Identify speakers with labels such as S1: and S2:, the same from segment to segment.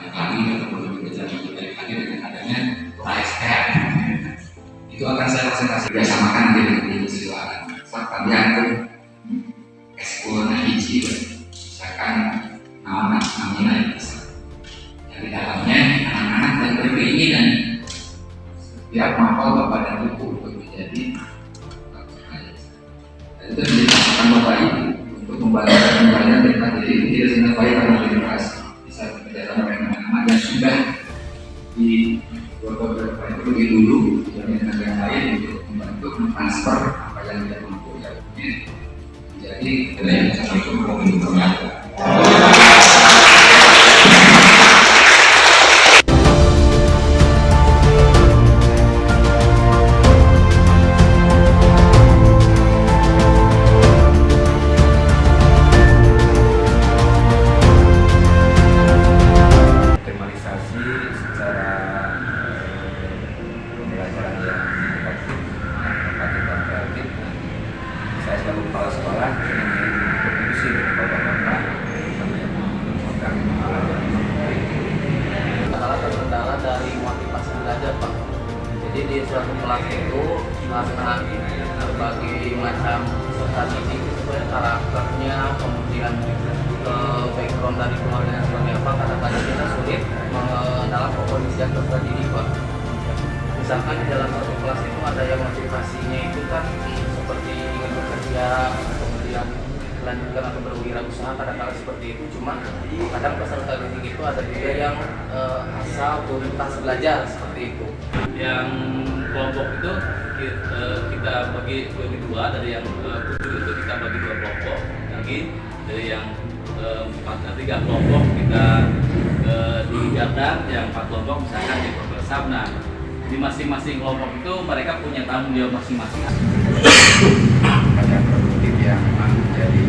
S1: lagi ataupun berjalan lebih lagi dengan adanya KSPR. Itu akan saya presentasi bersamakan dengan kejuruan Faktabian ekskul hiji, misalkan namanya yang di dalamnya anak-anak yang berkeinginan biar mampu kepada buku untuk menjadi itu dilakukan Bapak Ibu untuk membantu tentang diri ini tidak sampai pada generasi bisa bekerjasama dengan anak-anak yang sudah di beberapa itu lebih dulu dengan yang lain untuk membantu transfer apa yang dia mampu ya. Jadi kita yang bisa langsung menginformasikan. Kepala sekolah berdiskusi dengan bapak-bapak
S2: kendala dari motivasi belajar, Pak. Jadi di suatu kelas itu karena berbagai macam peserta didik sesuai karakternya, kemudian background dari keluarganya seperti apa, kadang-kadang kita sulit dalam pengkondisian peserta didik, Pak. Misalkan di dalam satu kelas itu ada yang motivasinya itu kan seperti ingin bekerja, kemudian melanjutkan atau berwirausaha, kadang-kadang seperti itu. Cuma kadang peserta didik itu ada juga yang asal tuntas belajar seperti itu.
S3: Yang kelompok itu kita bagi dua, dari yang 7 itu kita bagi 2 kelompok lagi, dari yang 3 kelompok kita di Gardan, yang 4 kelompok misalkan di Profesor Sabna. Di masing-masing kelompok itu mereka punya tanggung jawab masing-masing.
S4: Pada produktif yang memang menjadi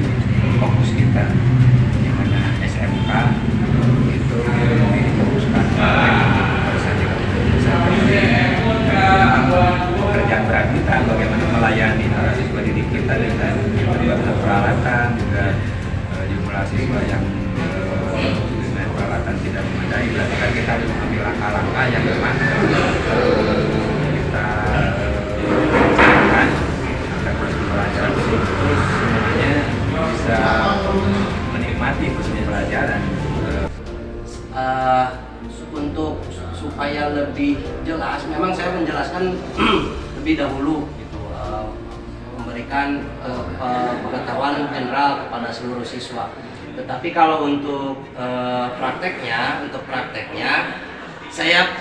S4: fokus kita, di mana SMK itu difokuskan pekerjaan berat kita, bagaimana melayani para siswa didik kita dengan berbagai peralatan, juga jumlah siswa yang dengan peralatan tidak memadai. Berarti kan kita harus mengambil langkah-langkah yang memang kita rencanakan agar proses pembelajaran itu semuanya bisa menikmati proses pembelajaran.
S2: Untuk supaya lebih jelas, memang saya menjelaskan lebih dahulu gitu, memberikan pengetahuan general kepada seluruh siswa. Tetapi kalau untuk prakteknya saya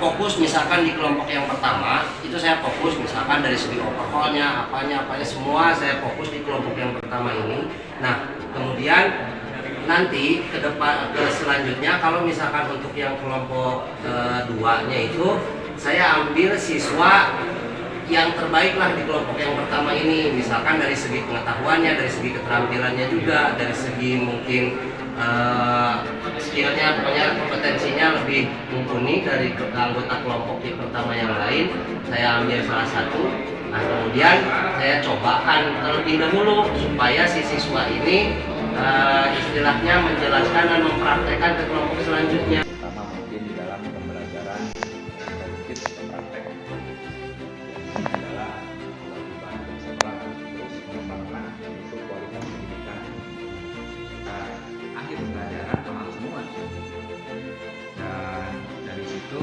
S2: fokus misalkan di kelompok yang pertama itu saya fokus misalkan dari segi overhaulnya, apanya semua saya fokus di kelompok yang pertama ini. Nah kemudian nanti ke selanjutnya kalau misalkan untuk yang kelompok keduanya itu saya ambil siswa yang terbaik lah di kelompok yang pertama ini, misalkan dari segi pengetahuannya, dari segi keterampilannya juga, dari segi mungkin skillnya, pokoknya kompetensinya lebih mumpuni dari anggota kelompok yang pertama yang lain. Saya ambil salah satu, nah kemudian saya cobakan terlebih dahulu supaya si siswa ini istilahnya menjelaskan dan mempraktekkan ke kelompok selanjutnya.
S4: Pertama mungkin di dalam pembelajaran produktif atau praktek adalah kewajiban sekolah terus mengembangkan untuk kualitas pendidikan. Akhir pembelajaran amal semua, dan dari situ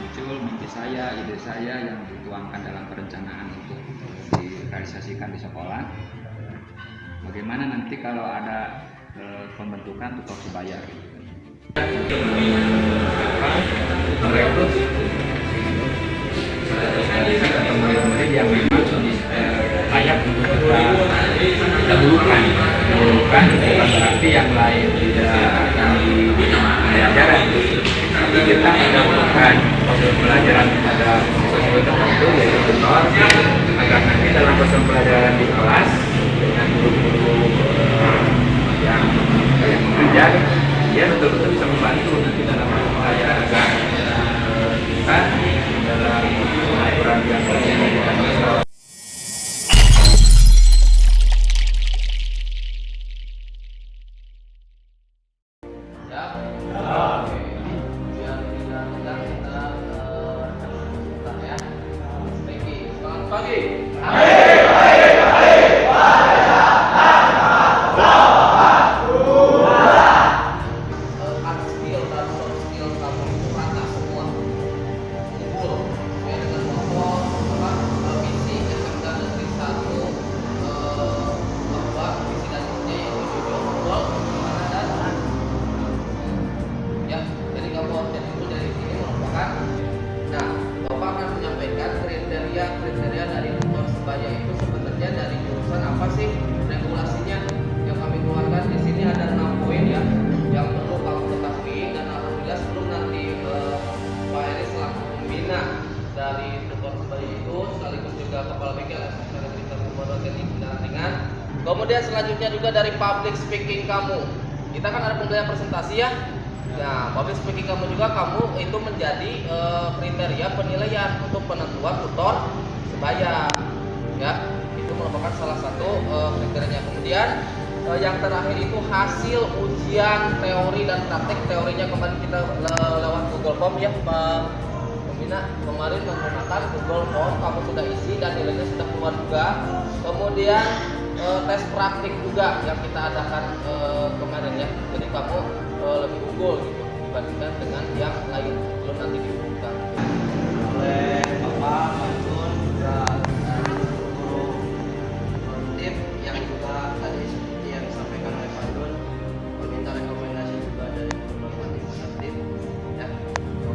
S4: muncul mimpi saya, ide saya yang dituangkan dalam perencanaan untuk direalisasikan di sekolah. Bagaimana nanti kalau ada pembentukan tutor sebaya gitu. Merekrut atau murid-murid yang memang layak untuk kita dahulukan bukan berarti yang lain tidak akan pelajaran, tapi kita mendahulukan proses pelajaran pada sesuatu tertentu yaitu tutor, agar nanti dalam proses pelajaran di kelas dengan guru-guru yang mengajar, dia betul-betul bisa membantu nanti dalam pelajaran agar kita dalam aturan yang dijalankan oleh sekolah.
S2: Siap? Oke. Biar tidak tegang kita sebentar ya. Pagi, selamat pagi. Hard skill dan soft skill kamu itu rata semua. Unggul. Ya dengan visi SMK Negeri 1 bahwa visi dan misinya yaitu jujur, unggul, mana dan ya. Jadi kamu harus jadi unggul dari sini merupakan. Nah, Bapak akan menyampaikan kriteria dari tutor sebaya itu sebenarnya dari jurusan apa sih, regulasinya yang kami keluarkan di sini ada 6 poin ya yang perlu kamu ketahui, dan alhamdulillah sebelum nanti Pak Eri selaku pembina dari tutor sebaya itu sekaligus juga kepala bengkel SMK Negeri 1 Pondok Teknik Kendaraan Ringan. Kemudian selanjutnya juga dari public speaking kamu. Kita kan ada pembelajaran presentasi ya. Nah, public speaking kamu juga itu menjadi kriteria penilaian untuk penentuan tutor sebaya. Ya, itu merupakan salah satu kriterianya. Kemudian yang terakhir itu hasil ujian teori dan praktek. Teorinya kemarin kita lewat Google Form ya, Pak Pembina kemarin menggunakan Google Form, kamu sudah isi dan nilainya sudah keluar juga. Kemudian tes praktik juga yang kita adakan kemarin ya. Jadi kamu lebih unggul gitu dibandingkan dengan yang lain belum nanti diumumkan oleh Bapak Pantun juga guru tip yang juga tadi seperti yang disampaikan oleh Pantun, meminta rekomendasi juga dari guru tip ya.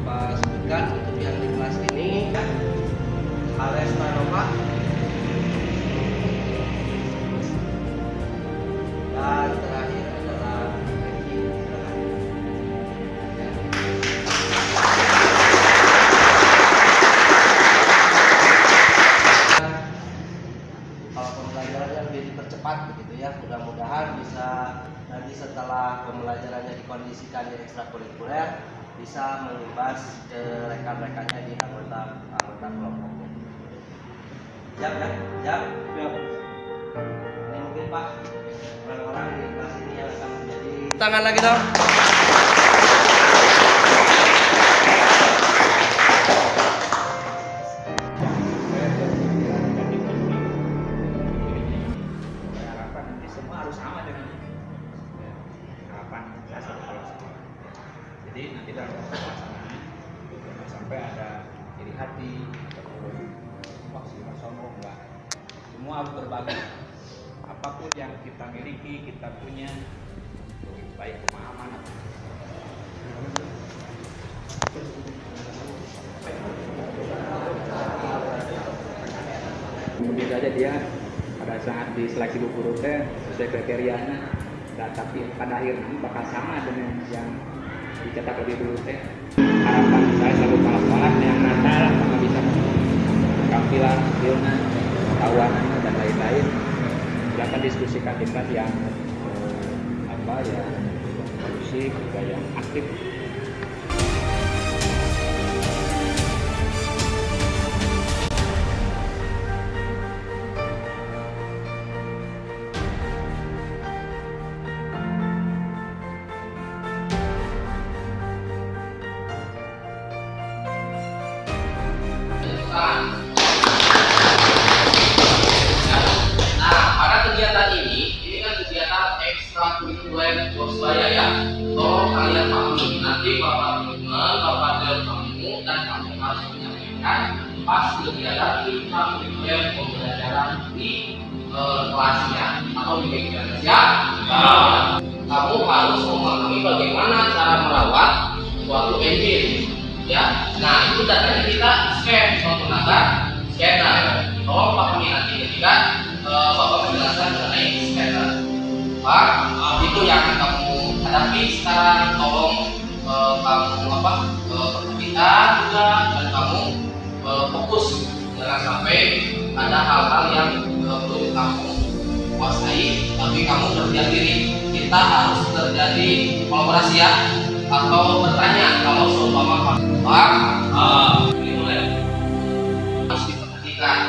S2: Bapak sebutkan untuk yang di kelas ini Ales Tanova dan terakhir adalah Ricky. Kalau pembelajarannya lebih dipercepat begitu ya, mudah-mudahan bisa nanti setelah pembelajarannya dikondisikan di ekstrakurikuler bisa mengimbas ke rekan-rekannya di anggota kelompoknya. Siap ya? Siap? Siap. Ini mungkin Pak orang-orang di kelas ini yang akan menjadi tangan lagi dong.
S4: Harapan nanti semua harus sama dengan harapan kita satu kelas. Jadi nanti dalam pelaksanaan jangan sampai ada iri hati ataupun maksimal sombong, enggak. Semua harus berbagi. Apapun yang kita miliki, kita punya, baik pemahaman atau kemudian saja dia pada saat di seleksi guru teh sesuai kriterianya, tapi pada akhirnya bakal sama dengan yang dicetak lebih dulu teh. Harapan saya selalu kalah yang Natal sama bisa tampilan, skillnya, pengetahuan dan lain-lain. Silakan diskusikan di kelas yang kondusif juga yang aktif.
S1: Nah, pada kegiatan ini kan kegiatan ekstrakurikuler Bosbaya ya. Tolong kalian pahami, nanti Bapak Lukman, Bapak Del kamu dan kamu harus menyampaikan pas kegiatan ekstrakurikuler pembelajaran di kelasnya atau di kegiatan ya. Kamu harus memahami bagaimana cara merawat suatu engine ya. Nah, itu datanya kita scan menggunakan scanner. Tolong pahami nanti ketika Bapak menjelaskan mengenai scanner. Pak, itu yang akan kamu hadapi sekarang. Tolong kamu perhatikan juga dan kamu fokus, jangan sampai ada hal-hal yang perlu kamu kuasai tapi kamu berdiam diri. Kita harus terjadi kolaborasi ya, atau bertanya kalau seumpama Pak, ini mulai harus diperhatikan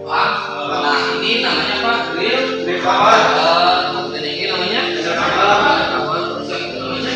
S1: Pak. Nah, ini namanya apa? Drill cover. Dan ini namanya cover. Terus yang itu namanya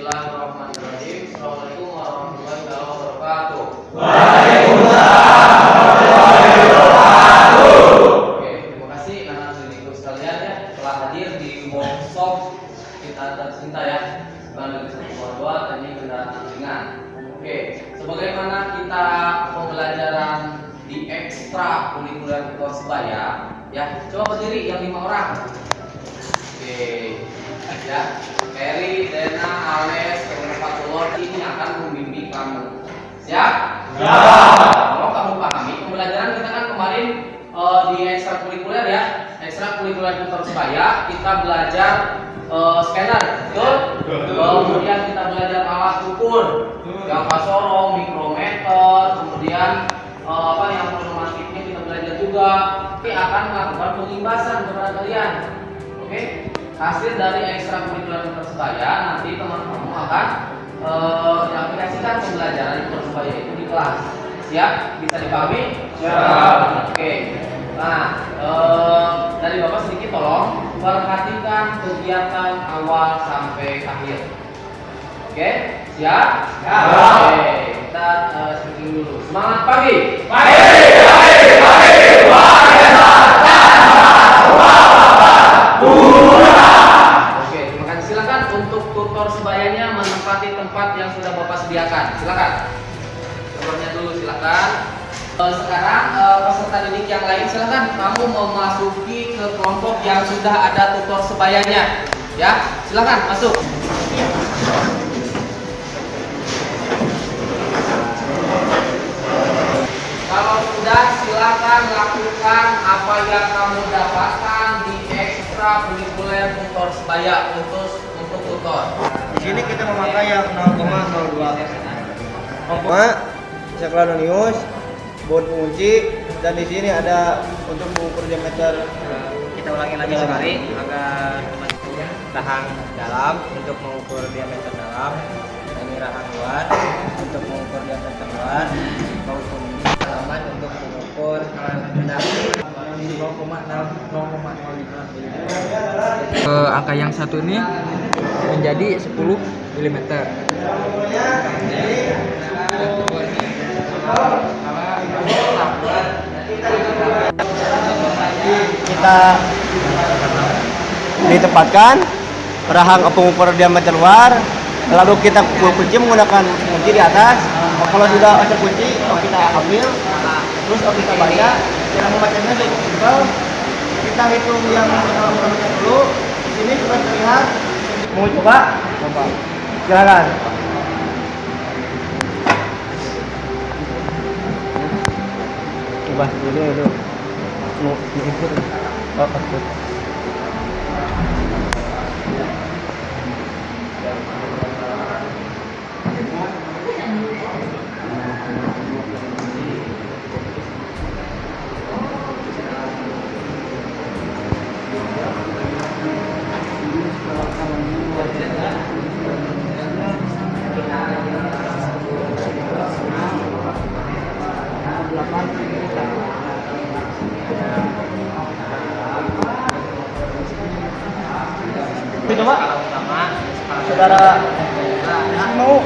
S2: Bismillahirrahmanirrahim. Assalamualaikum warahmatullahi wabarakatuh. Oke, terima kasih anak didikku sekalian ya telah hadir di workshop kita tercinta ya. Bagi dua ini kendaraan ringan. Oke, sebagaimana kita pembelajaran di ekstra kurikuler Persebaya ya. Coba berdiri yang 5 orang. Oke, ya. Eri, Dena, Ales, Fatullah ini akan membimbing kamu. Siap? Ya. Kalau kamu pahami pembelajaran kita kan kemarin di ekstrakurikuler ya, ekstrakurikuler Persebaya kita belajar scanner, betul? Kemudian kita belajar alat ukur, yang sorong, mikrometer, kemudian yang pneumatiknya kita belajar juga. Tapi akan melakukan pengimbasan kepada kalian. Oke? Hasil dari ekstrakurikuler Persebaya nanti teman-teman akan diaplikasikan pembelajaran di Persebaya itu di kelas. Siap? Bisa dipahami? Siap. Oke. Nah, dari Bapak sedikit tolong perhatikan kegiatan awal sampai akhir. Oke? Siap? Siap. Oke, kita speaking dulu. Semangat pagi. Pagi. Oke, terima kasih. Silakan untuk tutor sebayanya menempati tempat yang sudah Bapak sediakan. Silakan. Tutornya dulu silakan. Sekarang peserta didik yang lain silakan kamu memasuki ke kelompok yang sudah ada tutor sebayanya. Ya, silakan masuk. Kalau sudah silakan lakukan apa yang kamu dapatkan di ekstrakurikuler tutor sebaya untuk tutor.
S5: Di sini kita memakai yang 0,02 Sakladonius, baut pengunci, dan di sini ada untuk mengukur diameter.
S6: Kita ulangi lagi sekali agar rahang dalam untuk mengukur diameter dalam, ini rahang luar untuk mengukur diameter luar, baut pengunci halaman untuk mengukur benar 0,05
S5: Angka yang satu ini menjadi 10 mm. Kita ditempatkan rahang pengukur diameter luar, lalu kita kunci menggunakan kunci di atas. Kalau sudah ada kunci, kita ambil, terus kita baca. Cara membacanya simpel. Kita hitung yang dulu. Di sini sudah terlihat. Mau coba? Coba. Silakan. Coba dulu. Mau ikut? Oh, ikut. Coba, saudara mau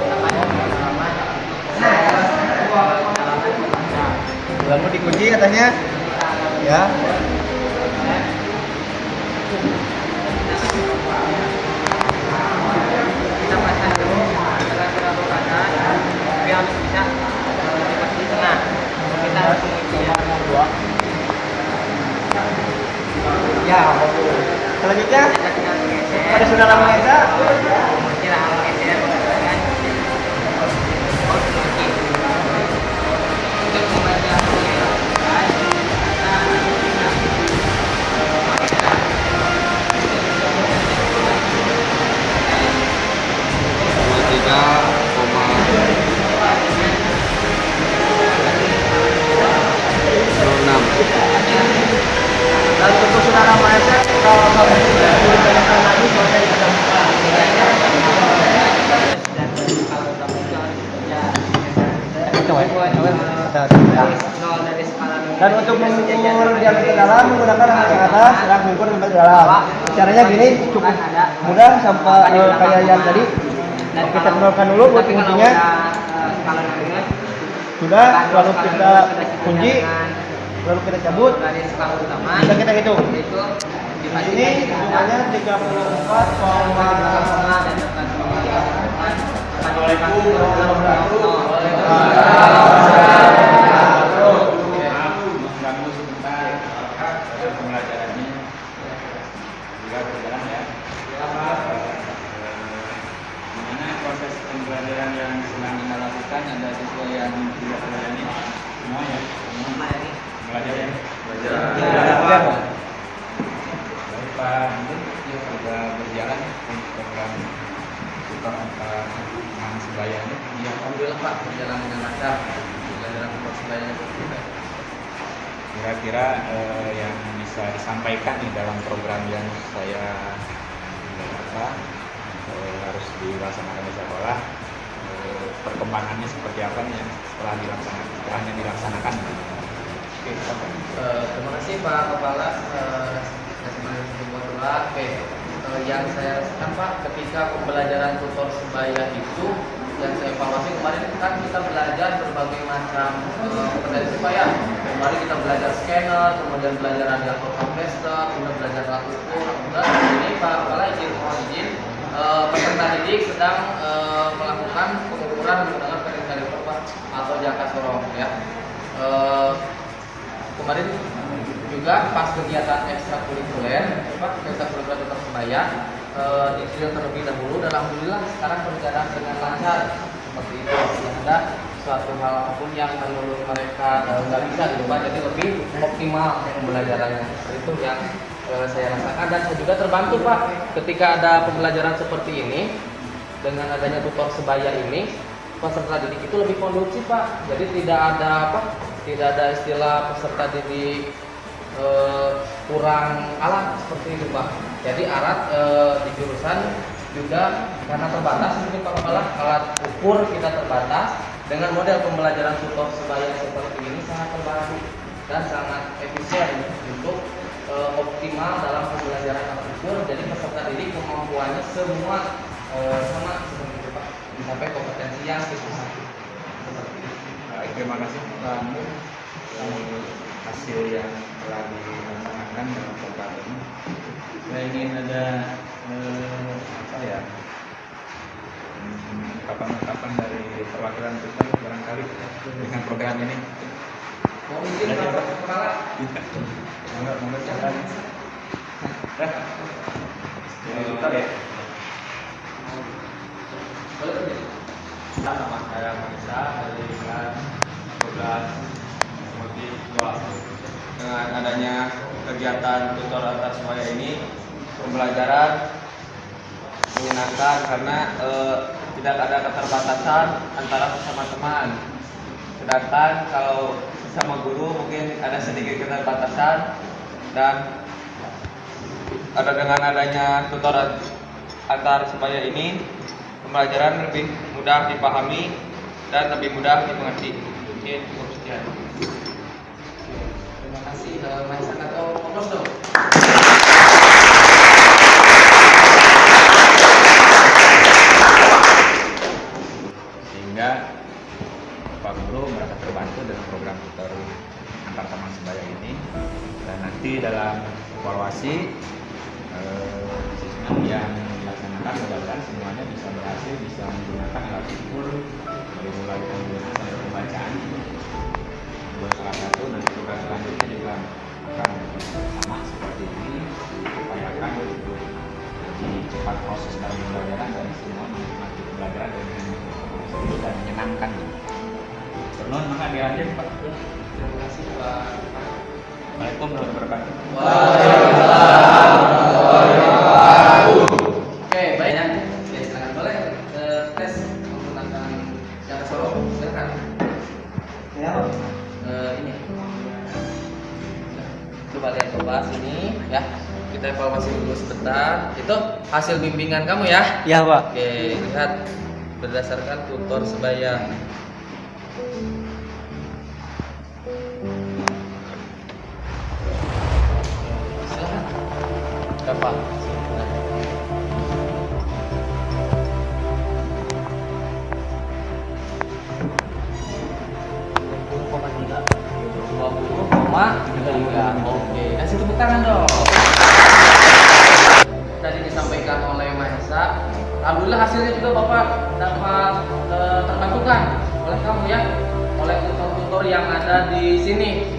S5: lalu dikunci atasnya, ya.
S6: Kita pasang dulu setelah sudah pasang, tapi harus bisa di tengah. Kita harus mengunci
S5: Ya, selanjutnya pada saudara Maesa,
S6: kira menggeser dengan baut pengunci untuk membaca
S5: dan untuk saudara Maesa, kalau kamu sudah ditanyakan lagi, boleh kita buka. Dan untuk mengukur diameter dalam menggunakan alat yang atas, rak mengukur diameter dalam. Caranya gini, cukup mudah sampai kayak yang tadi. kita kenalkan dulu buat kuncinya. Sudah, lalu kita kunci, lalu kita cabut. Sudah kita hitung. Di sini jumlahnya
S4: 'Mengganggu sebentar pembelajarannya juga berjalan ya. Gimana proses pembelajaran yang sedang kita lakukan, ada siswa yang tidak melayani semua ya? Belajar ya? Belajar. Baik Pak, sudah berjalan program tutor antar teman sebaya ini.
S3: Ya, alhamdulillah Pak, berjalan dengan lancar. Pembelajaran tutor sebaya kita.
S4: Kira-kira yang bisa disampaikan di dalam program yang saya harus dilaksanakan di sekolah, perkembangannya seperti apa nih yang setelahnya dilaksanakan? Oke,
S3: Terima kasih Pak Kepala. Oke, yang saya rasakan Pak, ketika pembelajaran tutor sebaya itu yang saya evaluasi kemarin kan kita belajar berbagai macam kompetensi Pak ya. Kemarin kita belajar scanner, kemudian belajar radiator compressor, kemudian belajar alat ukur. Kemudian ini Pak Kepala izin peserta didik sedang melakukan pengukuran menggunakan perimeter Pak atau jangka sorong ya. Kemarin juga pas kegiatan ekstrakurikuler Pak, ekstrakurikuler tutor sebaya detail terlebih dahulu dan alhamdulillah sekarang berjalan dengan lancar seperti itu, sehingga suatu hal apapun yang menurut mereka nggak bisa dirubah jadi lebih optimal pembelajarannya. Itu yang saya rasakan dan saya juga terbantu Pak ketika ada pembelajaran seperti ini dengan adanya tutor sebaya ini, peserta didik itu lebih kondusif Pak. Jadi tidak ada istilah peserta didik kurang alat seperti itu Pak. Jadi alat di jurusan juga karena terbatas mungkin Pak Kepala, alat ukur kita terbatas. Dengan model pembelajaran tutor sebaya seperti ini sangat terbantu dan sangat efisien untuk optimal dalam pembelajaran alat ukur. Jadi peserta didik kemampuannya semua sama seperti itu Pak, sampai kompetensi yang seperti itu.
S4: Baik, terima kasih Pak Nur. Hasil yang telah dilaksanakan dalam program ini. Saya ingin ada ungkapan dari perwakilan kita barangkali dengan program ini.
S3: Mau izin Pak Kepala?
S4: Monggo silakan. Bentar ya.
S3: Nama saya Manisa dari kelas 12 Moti 2.
S6: Dengan adanya kegiatan tutor antar sebaya ini, pembelajaran menyenangkan karena tidak ada keterbatasan antara sesama teman. Sedangkan kalau sesama guru mungkin ada sedikit keterbatasan, dan dengan adanya tutor antar sebaya ini, pembelajaran lebih mudah dipahami dan lebih mudah dimengerti. Mungkin cukup sekian.
S3: Terima kasih. Manisa atau Koplos dong?
S4: Sehingga Pak Guru merasa terbantu dengan program tutor antar teman sebaya ini, dan nanti dalam evaluasi siswa yang dilaksanakan mudah-mudahan semuanya bisa berhasil, bisa menggunakan alat ukur dari mulai penggunaan sampai pembacaan. Buat salah satu nanti program selanjutnya juga akan sama seperti ini, diupayakan untuk lebih cepat proses dalam pembelajaran dan semua menikmati pembelajaran dengan seru dan menyenangkan. Turun maka dilanjut Pak.
S3: Terima kasih Pak.
S4: Waalaikumsalam warahmatullahi wabarakatuh.
S3: Oke, baik ya. Oke, silakan boleh tes menggunakan jangka sorong. Silakan.
S5: Ya,
S3: Ini. Coba lihat kelas ini ya. Kita evaluasi dulu sebentar. Itu hasil bimbingan kamu ya?
S5: ya Pak.
S3: Oke, lihat berdasarkan tutor sebaya. Silakan. Berapa? hasilnya juga Bapak dapat terbantukan oleh kamu ya, oleh tutor-tutor yang ada di sini.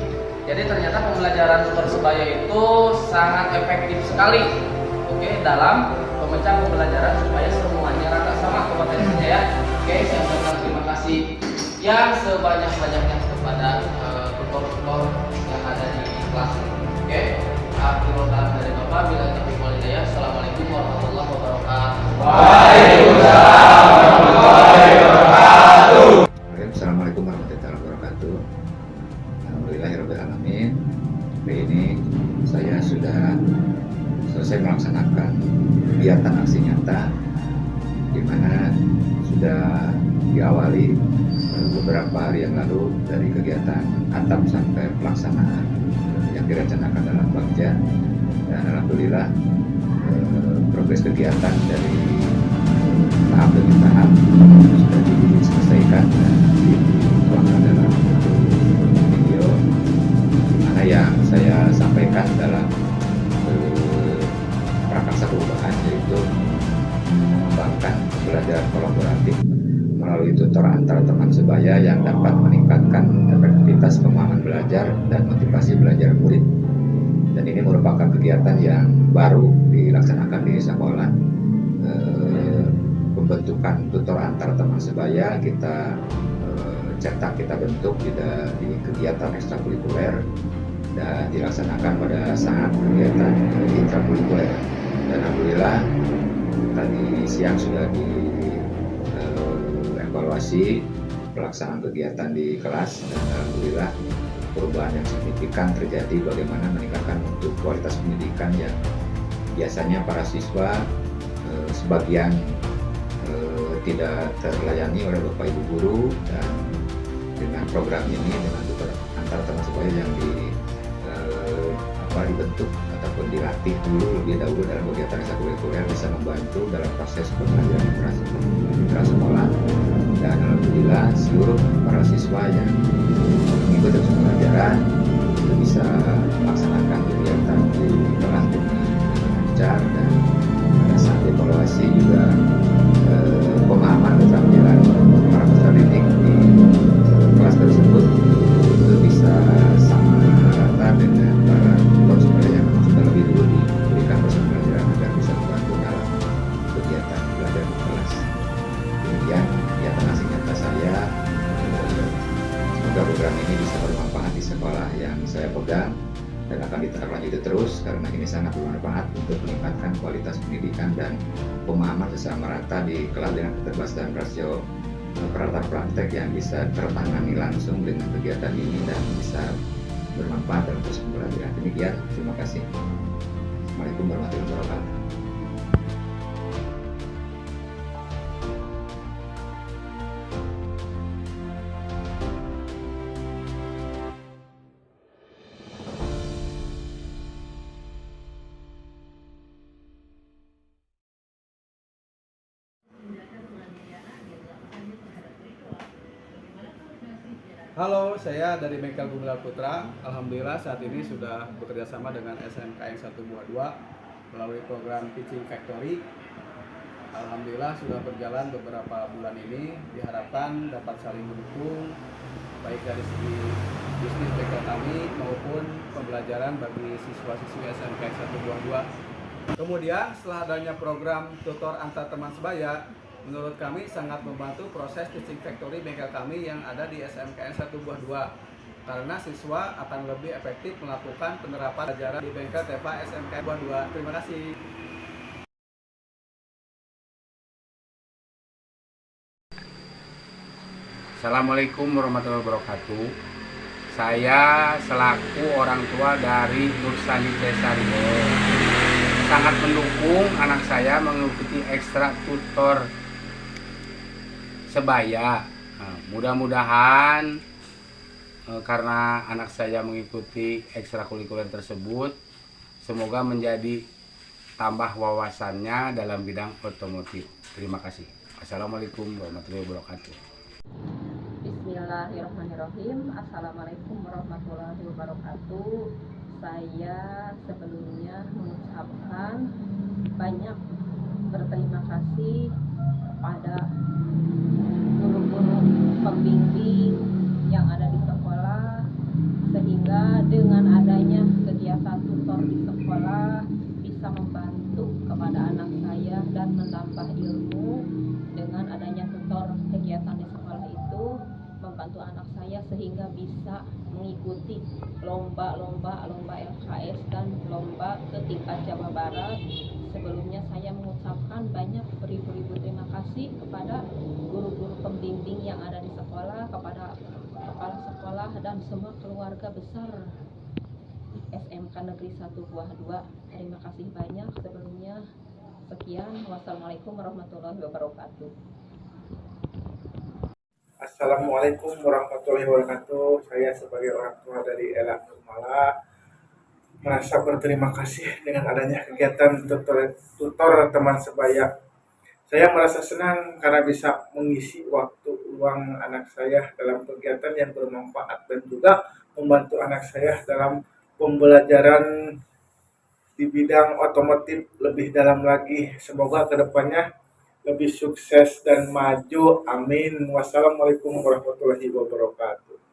S3: Jadi ternyata pembelajaran tutor sebaya itu sangat efektif sekali, oke, dalam memecah pembelajaran supaya semuanya rata sama kompetensinya ya. Oke, saya ucapkan terima kasih yang sebanyak-banyaknya kepada tutor-tutor yang ada di kelas. Oke, akhirul kalam dari Bapak, bila taufiq wal hidayah. Assalamualaikum warahmatullahi wabarakatuh.
S1: Waalaikumsalam warahmatullahi wabarakatuh. Assalamualaikum warahmatullahi wabarakatuh. Alhamdulillahirabbil alamin. Hari ini saya sudah selesai melaksanakan kegiatan aksi nyata di mana sudah diawali beberapa hari yang lalu dari kegiatan atap sampai pelaksanaan yang direncanakan dalam Bagja, dan alhamdulillah progres kegiatan dari tahap demi tahap sudah diselesaikan dan dituangkan dalam video, mana yang saya sampaikan dalam prakarsa perubahan, yaitu mengembangkan pembelajaran kolaboratif melalui tutor antar teman sebaya yang dapat meningkatkan efektivitas pemahaman belajar dan motivasi belajar murid. Dan ini merupakan kegiatan yang baru dilaksanakan di sekolah. Pembentukan tutor antar teman sebaya kita cetak, kita bentuk di kegiatan ekstrakurikuler dan dilaksanakan pada saat kegiatan intrakurikuler. Dan alhamdulillah tadi siang sudah evaluasi pelaksanaan kegiatan di kelas, dan alhamdulillah perubahan yang signifikan terjadi, bagaimana meningkatkan mutu kualitas pendidikan yang biasanya para siswa sebagian tidak terlayani oleh Bapak Ibu guru, dan dengan program ini, dengan tutor antar teman sebaya yang dibentuk ataupun dilatih lebih dahulu dalam kegiatan ekstrakurikuler, bisa membantu dalam proses pembelajaran sekolah. Dan alhamdulillah seluruh para siswa yang mengikuti pembelajaran itu bisa melaksanakan kegiatan di kelas dengan lancar, dan pada saat evaluasi juga pemahaman tentang jalan para peserta didik di kelas tersebut itu bisa sama rata dengan para tutor sebaya yang sudah lebih dulu diberikan proses pembelajaran agar bisa membantu dalam kegiatan belajar di kelas. Demikian kegiatan aksi nyata saya. Semoga program ini bisa bermanfaat di sekolah yang saya pegang dan akan ditindaklanjuti terus, karena ini sangat bermanfaat untuk meningkatkan kualitas pendidikan dan pemahaman sesama rata di kelas dengan keterbatasan rasio peralatan praktek yang bisa tertangani langsung dengan kegiatan ini dan bisa bermanfaat dalam proses pembelajaran. Demikian, terima kasih. Assalamualaikum warahmatullahi wabarakatuh.
S7: Halo, saya dari Bengkel Gumilar Putra. Alhamdulillah saat ini sudah bekerja sama dengan SMKN 122 melalui program Teaching Factory. Alhamdulillah sudah berjalan beberapa bulan ini. Diharapkan dapat saling mendukung baik dari segi bisnis bengkel kami maupun pembelajaran bagi siswa-siswi SMKN 122. Kemudian setelah adanya program tutor antar teman sebaya, menurut kami sangat membantu proses teaching factory bengkel kami yang ada di SMKN 122, karena siswa akan lebih efektif melakukan penerapan pelajaran di bengkel TEPA SMKN 122. Terima kasih.
S4: Assalamualaikum warahmatullahi wabarakatuh. Saya selaku orang tua dari Nursani Cesario sangat mendukung anak saya mengikuti ekstra tutor sebaya. Mudah-mudahan karena anak saya mengikuti ekstrakurikuler tersebut, semoga menjadi tambah wawasannya dalam bidang otomotif. Terima kasih. Assalamualaikum warahmatullahi wabarakatuh.
S8: Bismillahirrahmanirrahim. Assalamualaikum warahmatullahi wabarakatuh. Saya sebelumnya mengucapkan banyak berterima kasih kepada guru-guru pembimbing yang ada di sekolah, sehingga dengan adanya kegiatan tutor di sekolah bisa membantu kepada anak saya dan menambah ilmu. Dengan adanya tutor kegiatan di sekolah itu membantu anak saya sehingga bisa mengikuti lomba LKS dan lomba ke tingkat Jawa Barat. Sebelumnya saya mengucapkan banyak beribu-ribu terima kasih kepada guru-guru pembimbing yang ada di sekolah, kepada kepala sekolah dan semua keluarga besar SMK Negeri 1 Buah 2. Terima kasih banyak sebelumnya. Sekian, wassalamualaikum warahmatullahi wabarakatuh.
S9: Assalamualaikum warahmatullahi wabarakatuh. Saya sebagai orang tua dari Ella Nurmala merasa berterima kasih dengan adanya kegiatan tutor teman sebaya. Saya merasa senang karena bisa mengisi waktu luang anak saya dalam kegiatan yang bermanfaat dan juga membantu anak saya dalam pembelajaran di bidang otomotif lebih dalam lagi. Semoga kedepannya lebih sukses dan maju. Amin. Wassalamualaikum warahmatullahi wabarakatuh.